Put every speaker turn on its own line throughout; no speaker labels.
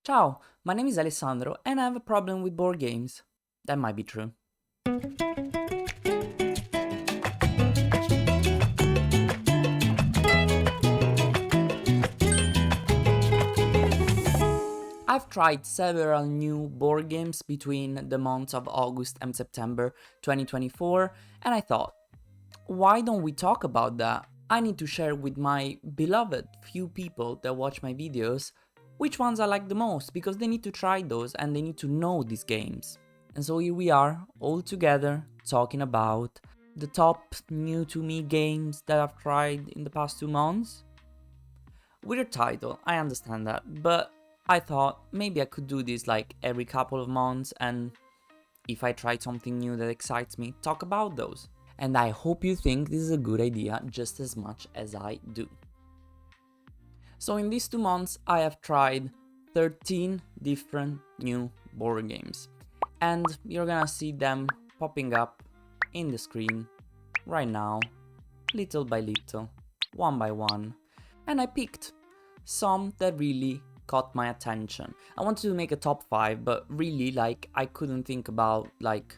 Ciao, my name is Alessandro and I have a problem with board games. That might be true. I've tried several new board games between the months of August and September 2024, and I thought, why don't we talk about that? I need to share with my beloved few people that watch my videos which ones I like the most, because they need to try those and they need to know these games. And so here we are, all together, talking about the top new to me games that I've tried in the past 2 months. Weird title, I understand that, but I thought maybe I could do this like every couple of months, and if I try something new that excites me, talk about those. And I hope you think this is a good idea just as much as I do. So in these 2 months, I have tried 13 different new board games, and you're gonna see them popping up in the screen right now, little by little, one by one, and I picked some that really caught my attention. I wanted to make a top 5, but really, like, I couldn't think about like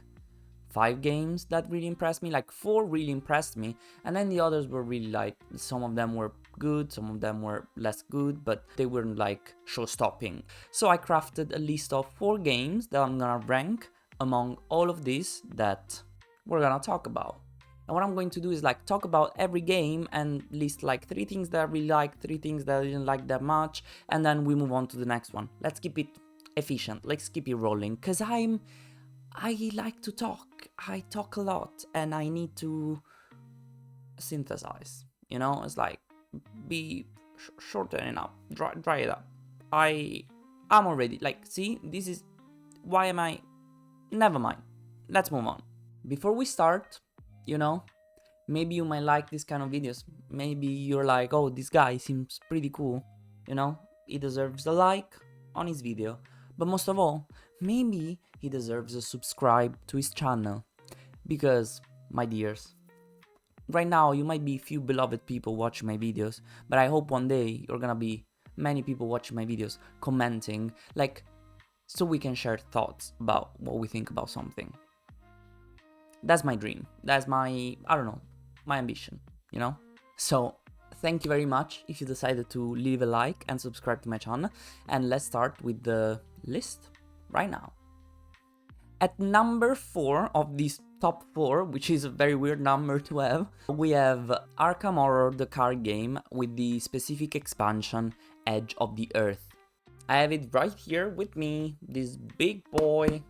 5 games that really impressed me. Like 4 really impressed me, and then the others were really like, some of them were good, some of them were less good, but they weren't like show-stopping. So I crafted a list of 4 games that I'm gonna rank among all of these that we're gonna talk about. And what I'm going to do is like talk about every game and list like 3 things that I really liked, 3 things that I didn't like that much, and then we move on to the next one. Let's keep it efficient, let's keep it rolling, because I like to talk. I talk a lot and I need to synthesize. You know, it's like be shorten it up, dry it up. I'm already like, see, this is why am I? Never mind. Let's move on. Before we start, you know, maybe you might like this kind of videos. Maybe you're like, oh, this guy seems pretty cool. You know, he deserves a like on his video. But most of all, maybe he deserves a subscribe to his channel. Because, my dears, right now you might be few beloved people watching my videos, but I hope one day you're gonna be many people watching my videos, commenting, like, so we can share thoughts about what we think about something. That's my dream. That's my, I don't know, my ambition, you know? So, thank you very much if you decided to leave a like and subscribe to my channel, and let's start with the list right now. At number 4 of these top 4, which is a very weird number to have, we have Arkham Horror the card game with the specific expansion Edge of the Earth. I have it right here with me, this big boy,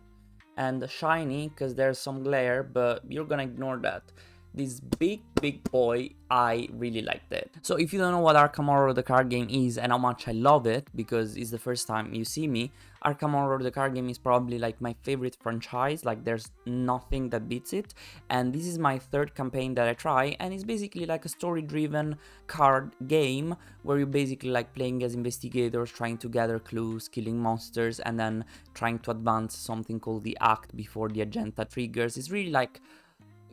and shiny because there's some glare, but you're gonna ignore that. This big boy, I really liked it. So if you don't know what Arkham Horror the card game is and how much I love it, because it's the first time you see me, Arkham Horror the card game is probably like my favorite franchise. Like there's nothing that beats it, and this is my 3rd campaign that I try, and it's basically like a story driven card game where you're basically like playing as investigators, trying to gather clues, killing monsters, and then trying to advance something called the act before the agenda triggers. It's really like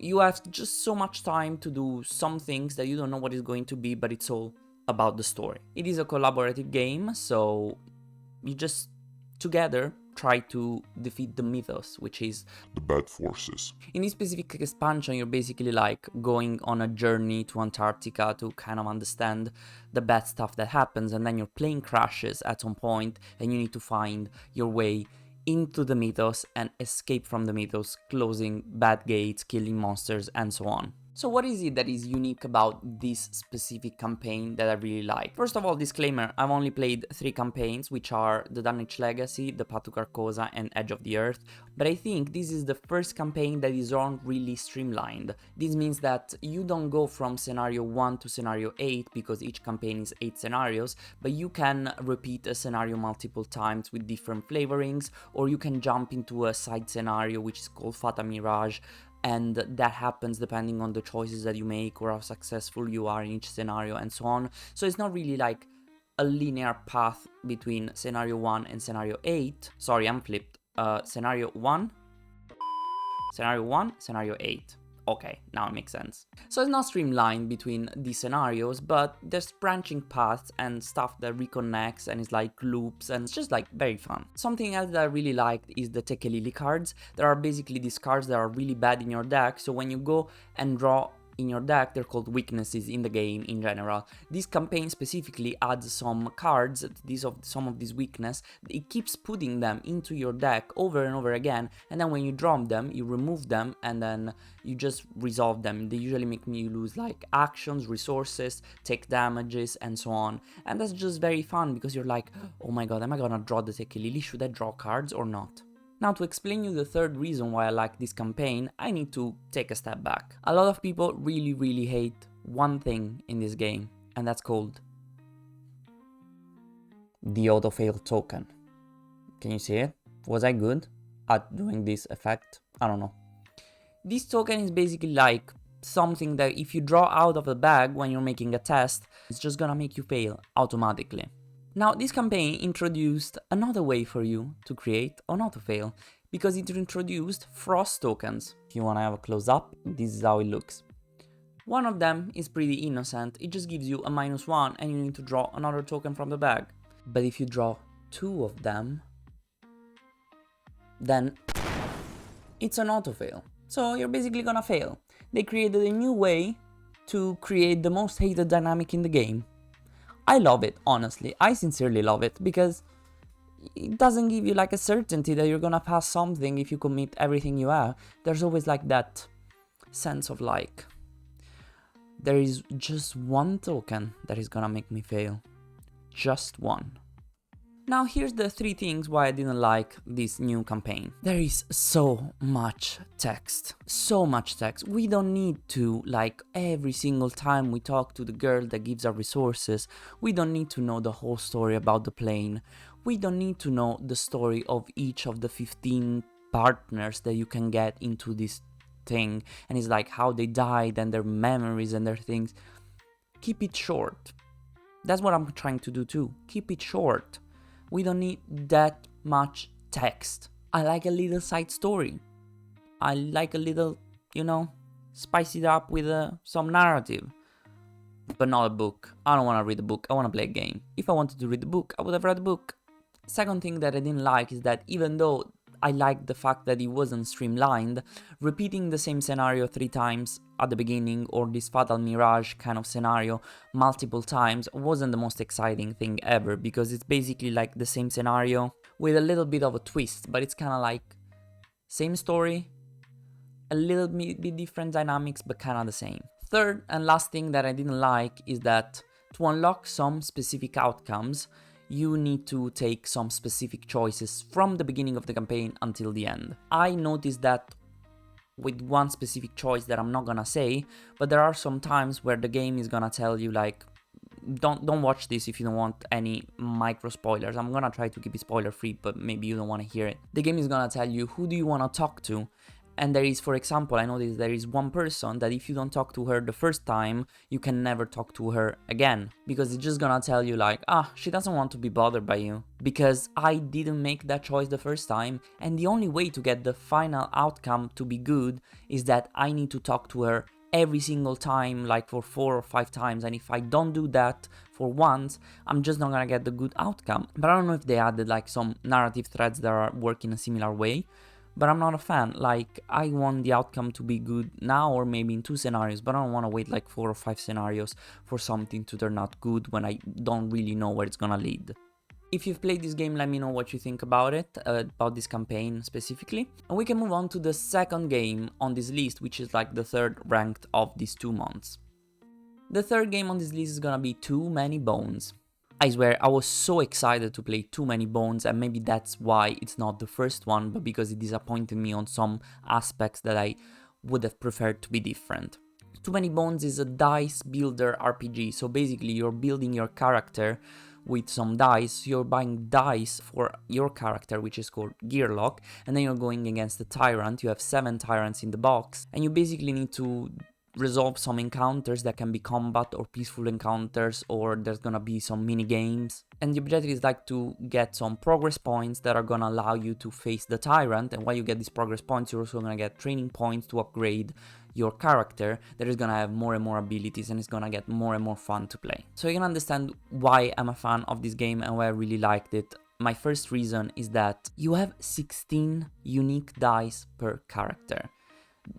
you have just so much time to do some things that you don't know what it's going to be, but it's all about the story. It is a collaborative game, so you just together try to defeat the mythos, which is
the bad forces.
In this specific expansion, you're basically like going on a journey to Antarctica to kind of understand the bad stuff that happens, and then your plane crashes at some point and you need to find your way into the mythos and escape from the mythos, closing bad gates, killing monsters, and so on. So what is it that is unique about this specific campaign that I really like? First of all, disclaimer, I've only played 3 campaigns, which are The Dunwich Legacy, The Path to Carcosa, and Edge of the Earth, but I think this is the first campaign that is run really streamlined. This means that you don't go from scenario 1 to scenario 8, because each campaign is 8 scenarios, but you can repeat a scenario multiple times with different flavorings, or you can jump into a side scenario which is called Fata Mirage, and that happens depending on the choices that you make or how successful you are in each scenario and so on. So it's not really like a linear path between scenario 1 and scenario 8. Sorry, I'm flipped. Scenario 1, scenario 8. Okay, now it makes sense. So it's not streamlined between these scenarios, but there's branching paths and stuff that reconnects and is like loops, and it's just like very fun. Something else that I really liked is the Tekelili cards. There are basically these cards that are really bad in your deck, so when you go and draw in your deck, they're called weaknesses in the game in general. This campaign specifically adds some cards, some of these weakness. It keeps putting them into your deck over and over again, and then when you draw them, you remove them, and then you just resolve them. They usually make you lose like actions, resources, take damages, and so on. And that's just very fun because you're like, oh my god, am I gonna draw the Tekelili? Should I draw cards or not? Now, to explain you the third reason why I like this campaign, I need to take a step back. A lot of people really hate one thing in this game, and that's called the autofail token. Can you see it? Was I good at doing this effect? I don't know. This token is basically like something that if you draw out of the bag when you're making a test, it's just gonna make you fail automatically. Now, this campaign introduced another way for you to create an autofail, because it introduced frost tokens. If you wanna have a close up, this is how it looks. One of them is pretty innocent, it just gives you a -1 and you need to draw another token from the bag. But if you draw 2 of them, then it's an autofail. So you're basically gonna fail. They created a new way to create the most hated dynamic in the game. I love it, honestly. I sincerely love it, because it doesn't give you like a certainty that you're gonna pass something if you commit everything you have. There's always like that sense of like, there is just one token that is gonna make me fail. Just one. Now here's the 3 things why I didn't like this new campaign. There is so much text. So much text. We don't need to, like, every single time we talk to the girl that gives our resources, we don't need to know the whole story about the plane. We don't need to know the story of each of the 15 partners that you can get into this thing. And it's like how they died and their memories and their things. Keep it short. That's what I'm trying to do too. Keep it short. We don't need that much text. I like a little side story. I like a little, spice it up with some narrative. But not a book. I don't want to read a book. I want to play a game. If I wanted to read the book, I would have read the book. Second thing that I didn't like is that even though I liked the fact that it wasn't streamlined, repeating the same scenario 3 times at the beginning, or this fatal mirage kind of scenario multiple times, wasn't the most exciting thing ever, because it's basically like the same scenario with a little bit of a twist, but it's kind of like same story, a little bit different dynamics, but kind of the same. Third and last thing that I didn't like is that to unlock some specific outcomes, you need to take some specific choices from the beginning of the campaign until the end. I noticed that with one specific choice that I'm not gonna say, but there are some times where the game is gonna tell you like, don't watch this if you don't want any micro spoilers. I'm gonna try to keep it spoiler free, but maybe you don't want to hear it. The game is gonna tell you who do you want to talk to. And there is, for example, I noticed there is one person that if you don't talk to her the first time, you can never talk to her again. Because it's just gonna tell you like, she doesn't want to be bothered by you. Because I didn't make that choice the first time, and the only way to get the final outcome to be good is that I need to talk to her every single time, like for 4 or 5 times, and if I don't do that for once, I'm just not gonna get the good outcome. But I don't know if they added like some narrative threads that are work in a similar way. But I'm not a fan. Like, I want the outcome to be good now or maybe in 2 scenarios, but I don't want to wait like 4 or 5 scenarios for something to turn out good when I don't really know where it's gonna lead. If you've played this game, let me know what you think about it, about this campaign specifically. And we can move on to the second game on this list, which is like the 3rd ranked of these 2 months. The 3rd game on this list is gonna be Too Many Bones. I swear, I was so excited to play Too Many Bones, and maybe that's why it's not the first one, but because it disappointed me on some aspects that I would have preferred to be different. Too Many Bones is a dice builder RPG, so basically you're building your character with some dice, you're buying dice for your character, which is called Gearlock, and then you're going against the tyrant. You have 7 tyrants in the box, and you basically need to resolve some encounters that can be combat or peaceful encounters, or there's gonna be some mini games. And the objective is like to get some progress points that are gonna allow you to face the tyrant, and while you get these progress points, you're also gonna get training points to upgrade your character that is gonna have more and more abilities, and it's gonna get more and more fun to play. So you can understand why I'm a fan of this game and why I really liked it. My first reason is that you have 16 unique dice per character.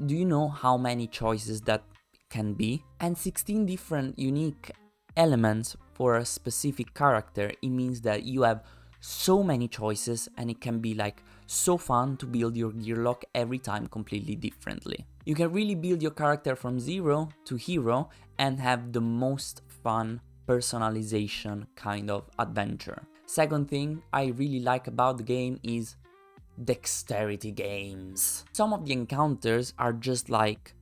Do you know how many choices that can be? And 16 different unique elements for a specific character. It means that you have so many choices, and it can be like so fun to build your gear lock every time completely differently. You can really build your character from 0 to hero and have the most fun personalization kind of adventure. Second thing I really like about the game is dexterity games. Some of the encounters are just like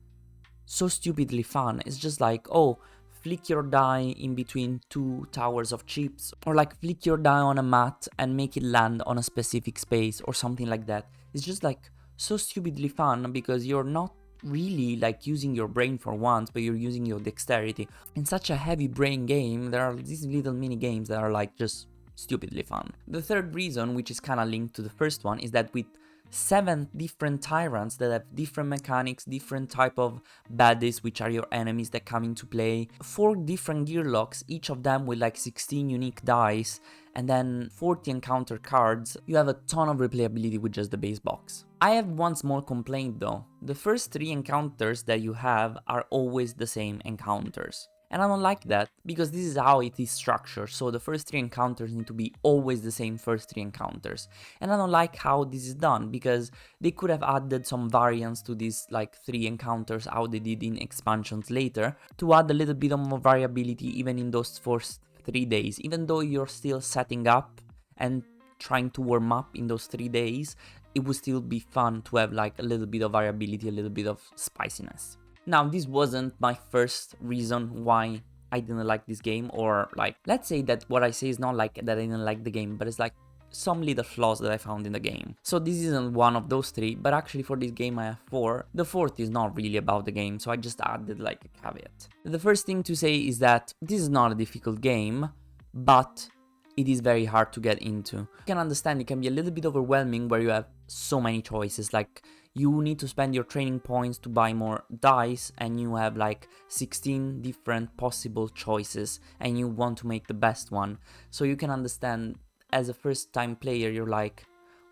so stupidly fun. It's just like, oh, flick your die in between 2 towers of chips, or like flick your die on a mat and make it land on a specific space or something like that. It's just like so stupidly fun because you're not really like using your brain for once, but you're using your dexterity. In such a heavy brain game, there are these little mini games that are like just stupidly fun. The third reason, which is kind of linked to the first one, is that with 7 different tyrants that have different mechanics, different type of baddies, which are your enemies that come into play, 4 different gear locks, each of them with like 16 unique dice, and then 40 encounter cards, you have a ton of replayability with just the base box. I have one small complaint though. The first 3 encounters that you have are always the same encounters. And I don't like that, because this is how it is structured, so the first 3 encounters need to be always the same first 3 encounters. And I don't like how this is done, because they could have added some variants to these like 3 encounters, how they did in expansions later, to add a little bit of more variability even in those first 3 days. Even though you're still setting up and trying to warm up in those 3 days, it would still be fun to have like a little bit of variability, a little bit of spiciness. Now, this wasn't my first reason why I didn't like this game, or like, let's say that what I say is not like that I didn't like the game, but it's like some little flaws that I found in the game. So this isn't one of those 3, but actually for this game I have 4. The 4th is not really about the game, so I just added like a caveat. The first thing to say is that this is not a difficult game, but it is very hard to get into. You can understand it can be a little bit overwhelming where you have so many choices, like you need to spend your training points to buy more dice, and you have like 16 different possible choices, and you want to make the best one. So you can understand, as a first time player, you're like,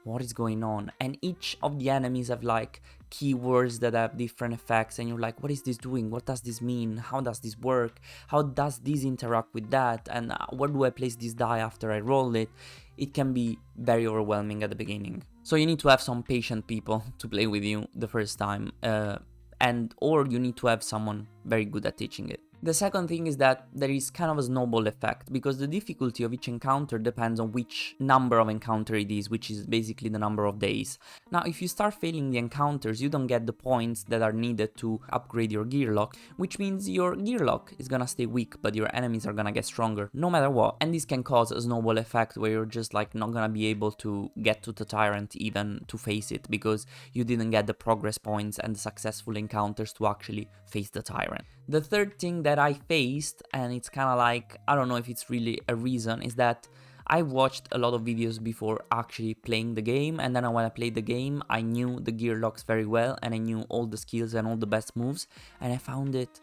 what is going on? And each of the enemies have like keywords that have different effects, and you're like, what is this doing? What does this mean? How does this work? How does this interact with that? And where do I place this die after I roll it? It can be very overwhelming at the beginning. So you need to have some patient people to play with you the first time, or you need to have someone very good at teaching it. The second thing is that there is kind of a snowball effect, because the difficulty of each encounter depends on which number of encounter it is, which is basically the number of days. Now, if you start failing the encounters, you don't get the points that are needed to upgrade your gear lock, which means your gear lock is gonna stay weak, but your enemies are gonna get stronger, no matter what. And this can cause a snowball effect where you're just like not gonna be able to get to the tyrant even to face it, because you didn't get the progress points and the successful encounters to actually face the tyrant. The third thing that I faced, and it's kind of like, I don't know if it's really a reason, is that I watched a lot of videos before actually playing the game, and then when I played the game, I knew the gear locks very well, and I knew all the skills and all the best moves, and I found it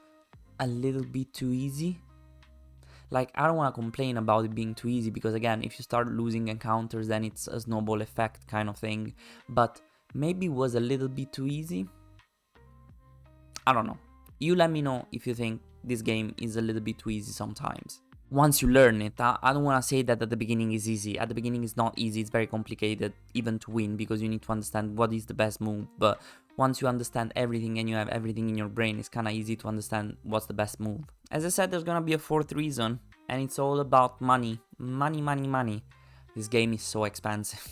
a little bit too easy. Like, I don't want to complain about it being too easy, because again, if you start losing encounters, then it's a snowball effect kind of thing, but maybe it was a little bit too easy. I don't know. You let me know if you think this game is a little bit too easy sometimes. Once you learn it, I don't want to say that at the beginning is easy. At the beginning it's not easy, it's very complicated even to win, because you need to understand what is the best move. But once you understand everything and you have everything in your brain, it's kind of easy to understand what's the best move. As I said, there's gonna be a 4th reason, and it's all about money. Money, money, money. This game is so expensive.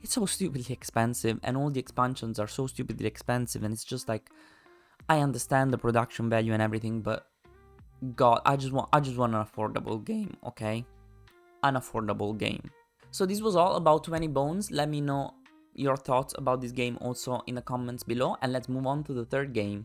It's so stupidly expensive, and all the expansions are so stupidly expensive, and it's just like, I understand the production value and everything, but God, I just want an affordable game, okay? An affordable game. So this was all about Too Many Bones. Let me know your thoughts about this game also in the comments below, and let's move on to the third game.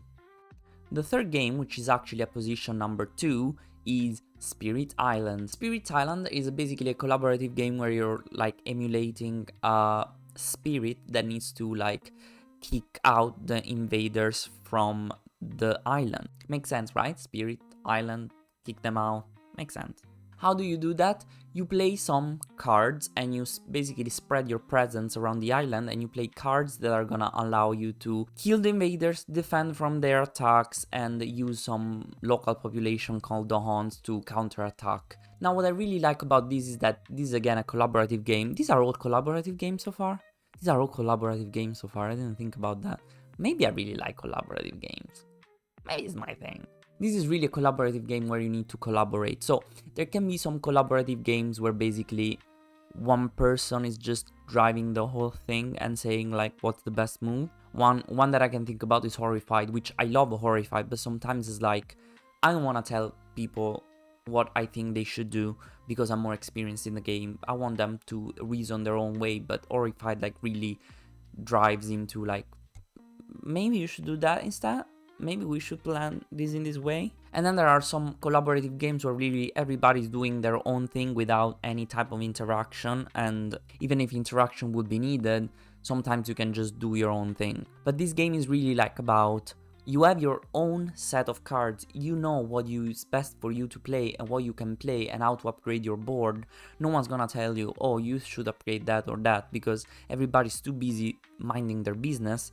The third game, which is actually a position number 2, is Spirit Island. Spirit Island is basically a collaborative game where you're like emulating a spirit that needs to like kick out the invaders from the island. Makes sense, right? Spirit Island, kick them out. Makes sense. How do you do that? You play some cards and you basically spread your presence around the island, and you play cards that are gonna allow you to kill the invaders, defend from their attacks, and use some local population called the Huns to counterattack. Now what I really like about this is that this is again a collaborative game. These are all collaborative games so far? These are all collaborative games so far, I didn't think about that. Maybe I really like collaborative games. Maybe it's my thing. This is really a collaborative game where you need to collaborate. So there can be some collaborative games where basically one person is just driving the whole thing and saying like what's the best move. One that I can think about is Horrified, which I love Horrified, but sometimes it's like I don't want to tell people what I think they should do because I'm more experienced in the game. I want them to reason their own way, but Horrified like really drives into like maybe you should do that instead. Maybe we should plan this in this way. And then there are some collaborative games where really everybody's doing their own thing without any type of interaction, and even if interaction would be needed, sometimes you can just do your own thing. But this game is really like about you have your own set of cards, you know what is best for you to play and what you can play and how to upgrade your board. No one's gonna tell you, oh, you should upgrade that or that, because everybody's too busy minding their business.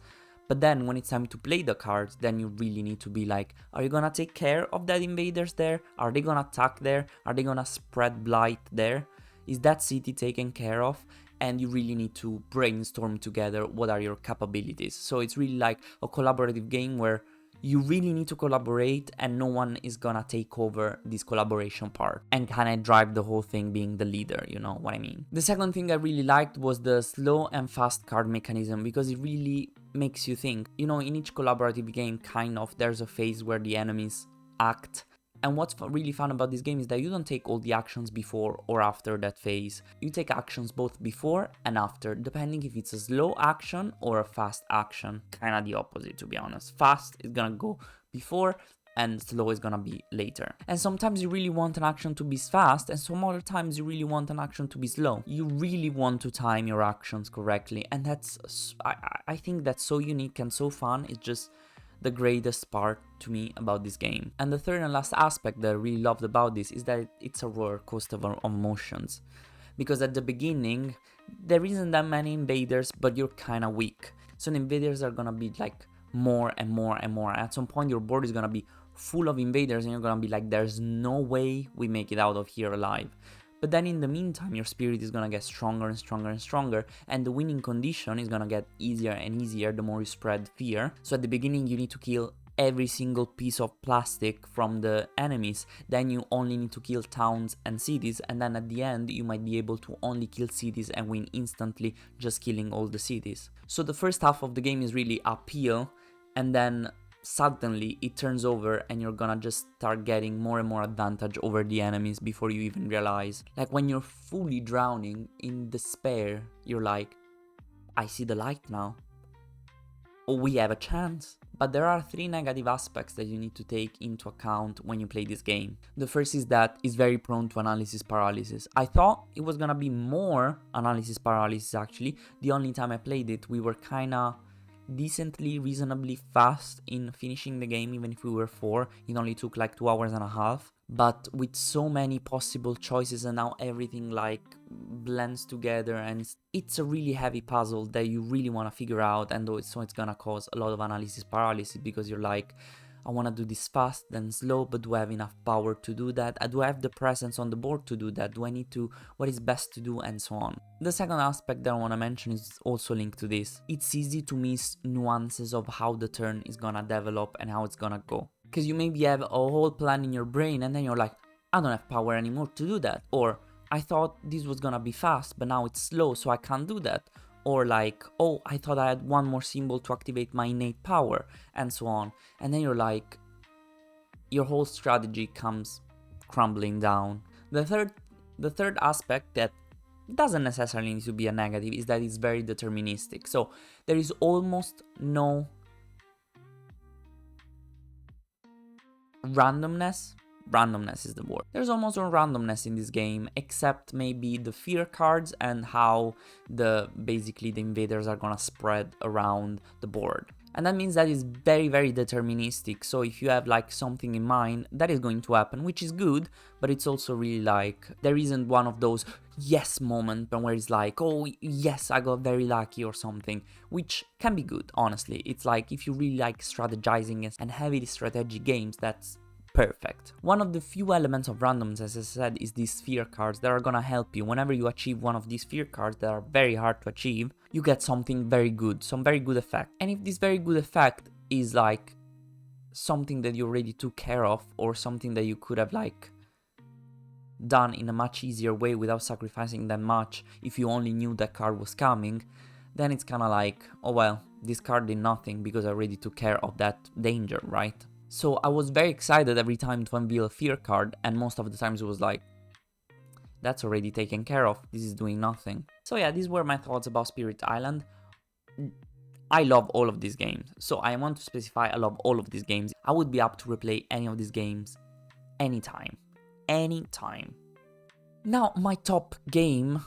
But then when it's time to play the cards, then you really need to be like, are you gonna take care of that invaders there? Are they gonna attack there? Are they gonna spread blight there? Is that city taken care of? And you really need to brainstorm together what are your capabilities. So it's really like a collaborative game where you really need to collaborate and no one is gonna take over this collaboration part and kind of drive the whole thing being the leader, you know what I mean? The second thing I really liked was the slow and fast card mechanism, because it really makes you think. You know, in each collaborative game, kind of, there's a phase where the enemies act. And what's really fun about this game is that you don't take all the actions before or after that phase. You take actions both before and after, depending if it's a slow action or a fast action. Kinda the opposite, to be honest. Fast is gonna go before and slow is gonna be later. And sometimes you really want an action to be fast, and some other times you really want an action to be slow. You really want to time your actions correctly, and that's, I think that's so unique and so fun. It's just the greatest part to me about this game. And the third and last aspect that I really loved about this is that it's a roller coaster of emotions. Because at the beginning, there isn't that many invaders, but you're kinda weak. So the invaders are gonna be like more and more and more. At some point your board is gonna be full of invaders and you're gonna be like, there's no way we make it out of here alive. But then in the meantime, your spirit is gonna get stronger and stronger and stronger, and the winning condition is gonna get easier and easier the more you spread fear. So at the beginning you need to kill every single piece of plastic from the enemies, then you only need to kill towns and cities, and then at the end you might be able to only kill cities and win instantly just killing all the cities. So the first half of the game is really uphill, and then suddenly it turns over and you're gonna just start getting more and more advantage over the enemies before you even realize. Like when you're fully drowning in despair, you're like, I see the light now. Oh, we have a chance. But there are 3 negative aspects that you need to take into account when you play this game. The first is that it's very prone to analysis paralysis. I thought it was gonna be more analysis paralysis actually. The only time I played it, we were kinda decently, reasonably fast in finishing the game. Even if we were 4, it only took like 2 hours and a half. But with so many possible choices and now everything like blends together, and it's a really heavy puzzle that you really want to figure out, and so it's gonna cause a lot of analysis paralysis, because you're like, I want to do this fast then slow, but do I have enough power to do that? Do I have the presence on the board to do that? Do I need to, what is best to do, and so on. The second aspect that I want to mention is also linked to this. It's easy to miss nuances of how the turn is gonna develop and how it's gonna go. Because you maybe have a whole plan in your brain and then you're like, I don't have power anymore to do that. Or I thought this was gonna be fast, but now it's slow, so I can't do that. Or like, oh, I thought I had one more symbol to activate my innate power, and so on. And then you're like, your whole strategy comes crumbling down. The third aspect that doesn't necessarily need to be a negative is that it's very deterministic. So there is almost no randomness. Randomness is the word. There's almost no randomness in this game, except maybe the fear cards and how basically the invaders are gonna spread around the board. And that means that it's very, very deterministic. So if you have like something in mind, that is going to happen, which is good, but it's also really like, there isn't one of those yes moment where it's like, oh yes, I got very lucky or something, which can be good, honestly. It's like, if you really like strategizing and heavily strategic games, that's perfect. One of the few elements of randoms, as I said, is these fear cards that are gonna help you. Whenever you achieve one of these fear cards that are very hard to achieve, you get something very good, some very good effect. And if this very good effect is like something that you already took care of, or something that you could have like done in a much easier way without sacrificing that much if you only knew that card was coming, then it's kind of like, oh well, this card did nothing because I already took care of that danger, right? So I was very excited every time to unveil a fear card, and most of the times it was like, that's already taken care of, this is doing nothing. So yeah, these were my thoughts about Spirit Island. I love all of these games, so I want to specify I love all of these games. I would be up to replay any of these games anytime. Anytime. Now, my top game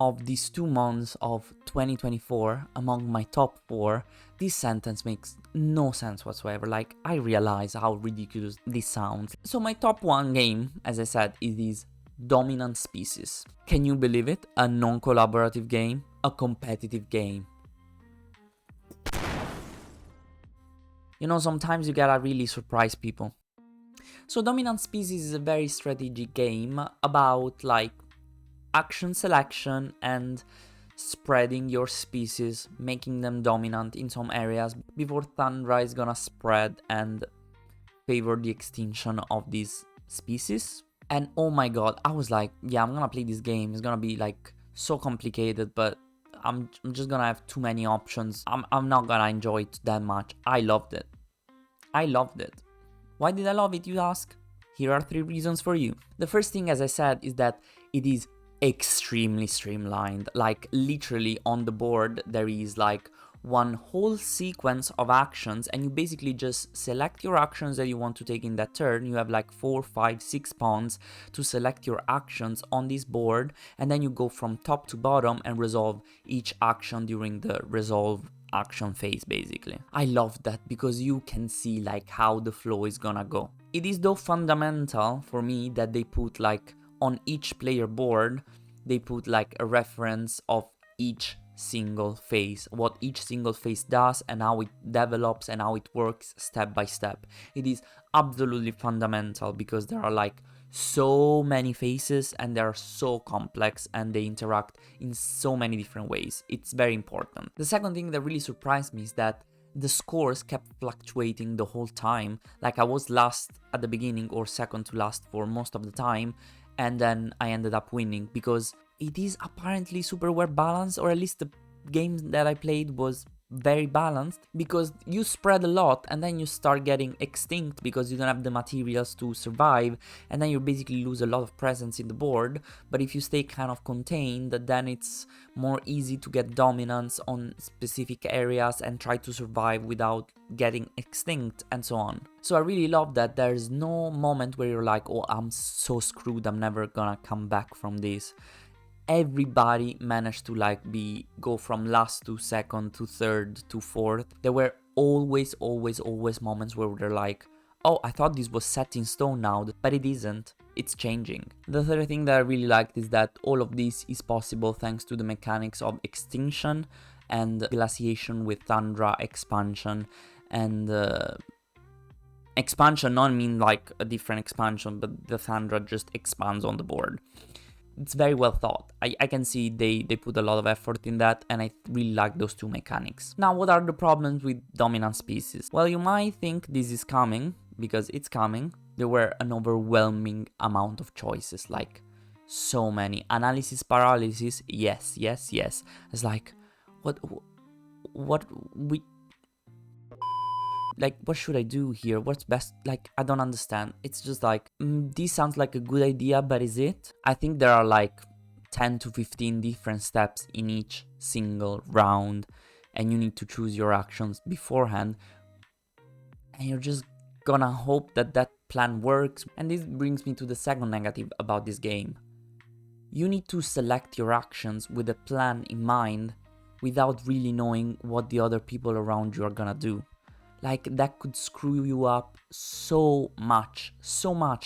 of these 2 months of 2024, among my top 4, this sentence makes no sense whatsoever. Like, I realize how ridiculous this sounds. So my top 1 game, as I said, is Dominant Species. Can you believe it? A non-collaborative game, a competitive game. You know, sometimes you gotta really surprise people. So Dominant Species is a very strategic game about like action selection and spreading your species, making them dominant in some areas before Thundra is gonna spread and favor the extinction of these species. And oh my god, I was like, yeah, I'm gonna play this game, it's gonna be like so complicated, but I'm just gonna have too many options. I'm not gonna enjoy it that much. I loved it. I loved it. Why did I love it, you ask? Here are 3 reasons for you. The first thing, as I said, is that it is extremely streamlined. Like, literally on the board there is like one whole sequence of actions, and you basically just select your actions that you want to take in that turn. You have like 4, 5, 6 pawns to select your actions on this board, and then you go from top to bottom and resolve each action during the resolve action phase, basically. I love that because you can see like how the flow is gonna go. It is though fundamental for me that they put like on each player board, they put like a reference of each single phase, what each single phase does and how it develops and how it works step by step. It is absolutely fundamental because there are like so many phases and they are so complex and they interact in so many different ways. It's very important. The second thing that really surprised me is that the scores kept fluctuating the whole time. Like, I was last at the beginning or second to last for most of the time, and then I ended up winning because it is apparently super well balanced, or at least the games that I played was very balanced, because you spread a lot and then you start getting extinct because you don't have the materials to survive, and then you basically lose a lot of presence in the board. But if you stay kind of contained, then it's more easy to get dominance on specific areas and try to survive without getting extinct and so on. So I really love that there's no moment where you're like, oh, I'm so screwed, I'm never gonna come back from this. Everybody managed to like go from last to second to third to fourth. There were always moments where they're like, oh, I thought this was set in stone now, but it isn't. It's changing. The third thing that I really liked is that all of this is possible thanks to the mechanics of extinction and glaciation with Thundra expansion. And expansion not mean like a different expansion, but the Thundra just expands on the board. It's very well thought. I can see they put a lot of effort in that, and I really like those 2 mechanics. Now, what are the problems with Dominant Species? Well, you might think this is coming, because it's coming. There were an overwhelming amount of choices, like so many. Analysis paralysis, yes. It's like, what should I do here? What's best? Like, I don't understand. It's just like, this sounds like a good idea, but is it? I think there are like 10 to 15 different steps in each single round, and you need to choose your actions beforehand, and you're just gonna hope that plan works. And this brings me to the second negative about this game. You need to select your actions with a plan in mind without really knowing what the other people around you are gonna do. Like, that could screw you up so much.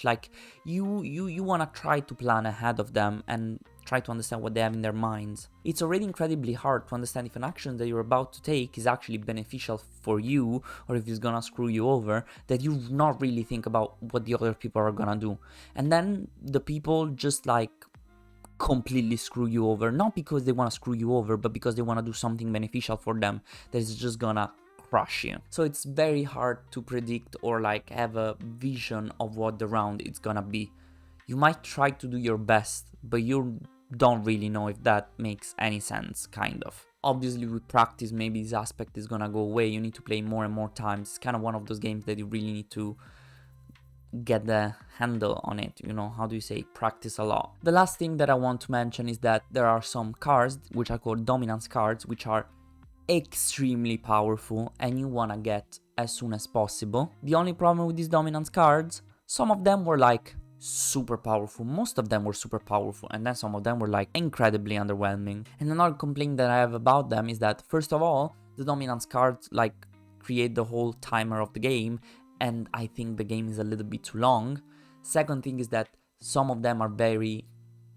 Like, you wanna try to plan ahead of them and try to understand what they have in their minds. It's already incredibly hard to understand if an action that you're about to take is actually beneficial for you or if it's gonna screw you over, that you not really think about what the other people are gonna do. And then the people just like completely screw you over, not because they want to screw you over, but because they want to do something beneficial for them that is just gonna crush you. So it's very hard to predict or like have a vision of what the round is gonna be. You might try to do your best, but you don't really know if that makes any sense, kind of. Obviously with practice maybe this aspect is gonna go away. You need to play more and more times. It's kind of one of those games that you really need to get the handle on it, you know, how do you say, practice a lot. The last thing that I want to mention is that there are some cards which are called dominance cards, which are extremely powerful and you want to get as soon as possible. The only problem with these dominance cards, some of them were like super powerful, most of them were super powerful, and then some of them were like incredibly underwhelming. And another complaint that I have about them is that, first of all, the dominance cards like create the whole timer of the game, and I think the game is a little bit too long. Second thing is that some of them are very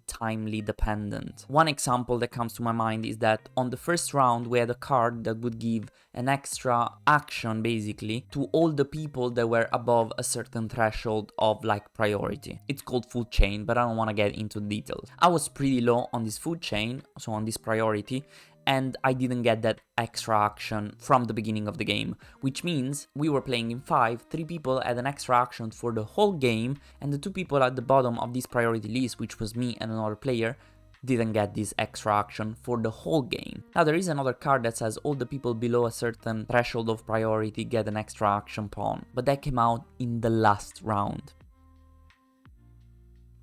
timely dependent. One example that comes to my mind is that on the first round we had a card that would give an extra action basically to all the people that were above a certain threshold of like priority. It's called food chain, but I don't want to get into details. I was pretty low on this food chain, so on this priority, and I didn't get that extra action from the beginning of the game, which means we were playing in 5, 3 people had an extra action for the whole game, and the 2 people at the bottom of this priority list, which was me and another player, didn't get this extra action for the whole game. Now there is another card that says all the people below a certain threshold of priority get an extra action pawn, but that came out in the last round.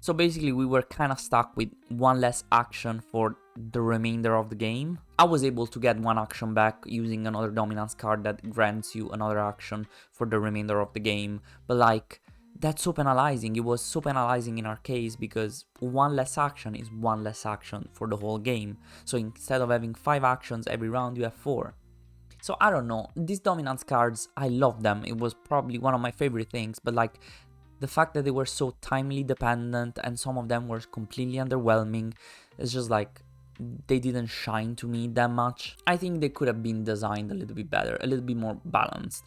So basically we were kind of stuck with one less action for the remainder of the game. I was able to get one action back using another dominance card that grants you another action for the remainder of the game, but like, that's so penalizing. It was so penalizing in our case because one less action is one less action for the whole game. So instead of having 5 actions every round, you have 4. So I don't know, these dominance cards, I love them. It was probably one of my favorite things, but like, the fact that they were so timely dependent and some of them were completely underwhelming, it's just like, they didn't shine to me that much. I think they could have been designed a little bit better, a little bit more balanced.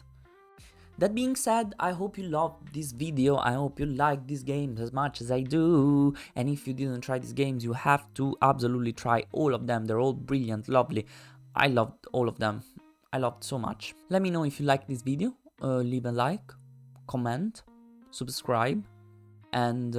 That being said, I hope you loved this video, I hope you like these games as much as I do, and if you didn't try these games, you have to absolutely try all of them. They're all brilliant, lovely. I loved all of them. I loved so much. Let me know if you like this video, leave a like, comment, subscribe, and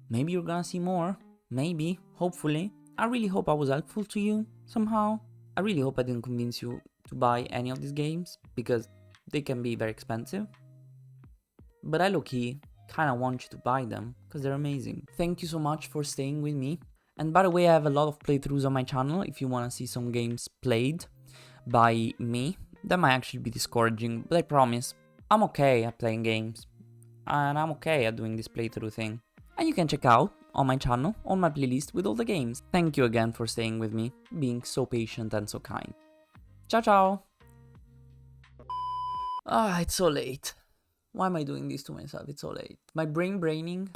maybe you're gonna see more. Maybe, hopefully. I really hope I was helpful to you somehow. I really hope I didn't convince you to buy any of these games because they can be very expensive. But I low-key kind of want you to buy them because they're amazing. Thank you so much for staying with me. And by the way, I have a lot of playthroughs on my channel if you want to see some games played by me. That might actually be discouraging, but I promise I'm okay at playing games. And I'm okay at doing this playthrough thing. And you can check out on my channel, on my playlist with all the games. Thank you again for staying with me, being so patient and so kind. Ciao ciao! Ah, it's so late. Why am I doing this to myself? It's so late. My brain braining.